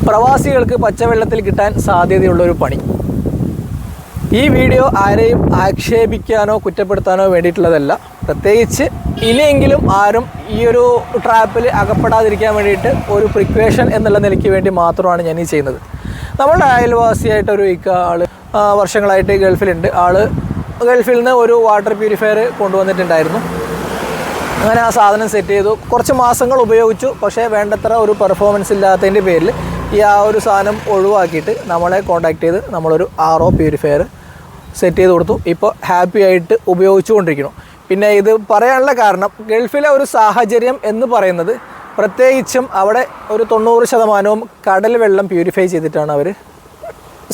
പ്രവാസികൾക്ക് പച്ചവെള്ളത്തിൽ കിട്ടാൻ സാധ്യതയുള്ളൊരു പണി. ഈ വീഡിയോ ആരെയും ആക്ഷേപിക്കാനോ കുറ്റപ്പെടുത്താനോ വേണ്ടിയിട്ടുള്ളതല്ല. പ്രത്യേകിച്ച് ഇനിയെങ്കിലും ആരും ഈ ഒരു ട്രാപ്പിൽ അകപ്പെടാതിരിക്കാൻ വേണ്ടിയിട്ട് ഒരു പ്രിക്വേഷൻ എന്നുള്ള നിലയ്ക്ക് വേണ്ടി മാത്രമാണ് ഞാൻ ഈ ചെയ്യുന്നത്. നമ്മളുടെ അയൽവാസിയായിട്ടൊരു ആള് വർഷങ്ങളായിട്ട് ഗൾഫിലുണ്ട്. ഗൾഫിൽ നിന്ന് ഒരു വാട്ടർ പ്യൂരിഫയർ കൊണ്ടുവന്നിട്ടുണ്ടായിരുന്നു. അങ്ങനെ ആ സാധനം സെറ്റ് ചെയ്തു. കുറച്ച് മാസങ്ങൾ ഉപയോഗിച്ചു. പക്ഷേ വേണ്ടത്ര ഒരു പെർഫോമൻസ് ഇല്ലാത്തതിൻ്റെ പേരിൽ ആ ഒരു സാധനം ഒഴിവാക്കിയിട്ട് നമ്മളെ കോൺടാക്ട് ചെയ്ത് നമ്മളൊരു RO പ്യൂരിഫയർ സെറ്റ് ചെയ്ത് കൊടുത്തു. ഇപ്പോൾ ഹാപ്പി ആയിട്ട് ഉപയോഗിച്ചുകൊണ്ടിരിക്കുന്നു. പിന്നെ ഇത് പറയാനുള്ള കാരണം, ഗൾഫിലെ ഒരു സാഹചര്യം എന്ന് പറയുന്നത് പ്രത്യേകിച്ചും അവിടെ ഒരു 90% കടൽ വെള്ളം പ്യൂരിഫൈ ചെയ്തിട്ടാണ് അവർ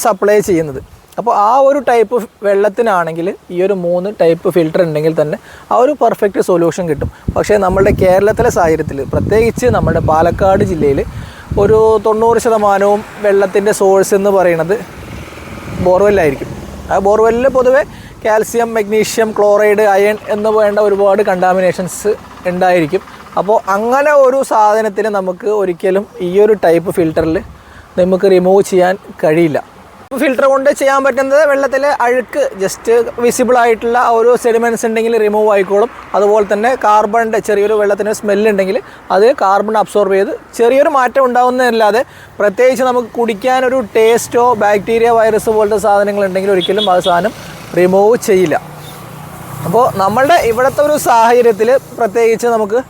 സപ്ലൈ ചെയ്യുന്നത്. അപ്പോൾ ആ ഒരു ടൈപ്പ് വെള്ളത്തിനാണെങ്കിൽ ഈ ഒരു 3 ടൈപ്പ് ഫിൽറ്റർ ഉണ്ടെങ്കിൽ തന്നെ ആ ഒരു പെർഫെക്റ്റ് സൊല്യൂഷൻ കിട്ടും. പക്ഷേ നമ്മുടെ കേരളത്തിലെ സാഹചര്യത്തിൽ, പ്രത്യേകിച്ച് നമ്മുടെ പാലക്കാട് ജില്ലയിൽ ഒരു 90% വെള്ളത്തിൻ്റെ സോഴ്സ് എന്ന് പറയുന്നത് ബോർവെല്ലായിരിക്കും. ആ ബോർവെല്ലിൽ പൊതുവെ കാൽസ്യം, മഗ്നീഷ്യം, ക്ലോറൈഡ്, അയൺ എന്ന് വേണ്ട ഒരുപാട് കണ്ടാമിനേഷൻസ് ഉണ്ടായിരിക്കും. അപ്പോൾ അങ്ങനെ ഒരു സാധനത്തിന് നമുക്ക് ഒരിക്കലും ഈ ഒരു ടൈപ്പ് ഫിൽറ്ററിൽ നമുക്ക് റിമൂവ് ചെയ്യാൻ കഴിയില്ല. ഫിൽറ്റർ കൊണ്ട് ചെയ്യാൻ പറ്റുന്നത് വെള്ളത്തിലെ അഴുക്ക് ജസ്റ്റ് വിസിബിൾ ആയിട്ടുള്ള ഒരു സെഡിമെൻറ്റ്സ് ഉണ്ടെങ്കിൽ റിമൂവ് ആയിക്കോളും. അതുപോലെ തന്നെ കാർബണിൻ്റെ ചെറിയൊരു വെള്ളത്തിന് സ്മെല്ലുണ്ടെങ്കിൽ അത് കാർബൺ അബ്സോർബ് ചെയ്ത് ചെറിയൊരു മാറ്റം ഉണ്ടാകുന്നതല്ലാതെ പ്രത്യേകിച്ച് നമുക്ക് കുടിക്കാനൊരു ടേസ്റ്റോ ബാക്ടീരിയ, വൈറസ് പോലത്തെ സാധനങ്ങളുണ്ടെങ്കിൽ ഒരിക്കലും ആ സാധനം റിമൂവ് ചെയ്യില്ല. അപ്പോൾ നമ്മളുടെ ഇവിടുത്തെ ഒരു സാഹചര്യത്തിൽ പ്രത്യേകിച്ച് നമുക്ക്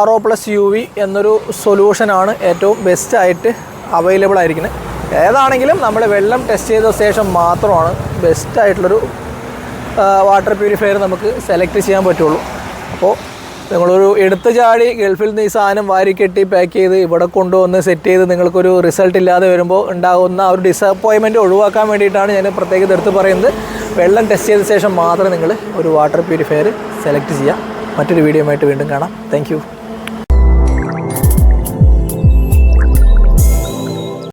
RO+UV എന്നൊരു സൊല്യൂഷനാണ് ഏറ്റവും ബെസ്റ്റായിട്ട് അവൈലബിൾ ആയിരിക്കുന്നത്. ഏതാണെങ്കിലും നമ്മൾ വെള്ളം ടെസ്റ്റ് ചെയ്ത ശേഷം മാത്രമാണ് ബെസ്റ്റായിട്ടുള്ളൊരു വാട്ടർ പ്യൂരിഫയർ നമുക്ക് സെലക്ട് ചെയ്യാൻ പറ്റുള്ളൂ. അപ്പോൾ നിങ്ങളൊരു എടുത്തു ചാടി ഗൾഫിൽ നിന്ന് ഈ സാധനം വാരിക്കെട്ടി പാക്ക് ചെയ്ത് ഇവിടെ കൊണ്ടുവന്ന് സെറ്റ് ചെയ്ത് നിങ്ങൾക്കൊരു റിസൾട്ട് ഇല്ലാതെ വരുമ്പോൾ ഉണ്ടാകുന്ന ഒരു ഡിസപ്പോയിൻമെൻറ്റ് ഒഴിവാക്കാൻ വേണ്ടിയിട്ടാണ് ഞാൻ പ്രത്യേകം എടുത്ത് പറയുന്നത്. വെള്ളം ടെസ്റ്റ് ചെയ്ത ശേഷം മാത്രം നിങ്ങൾ ഒരു വാട്ടർ പ്യൂരിഫയർ സെലക്ട് ചെയ്യുക. മറ്റൊരു വീഡിയോ ആയിട്ട് വീണ്ടും കാണാം. താങ്ക്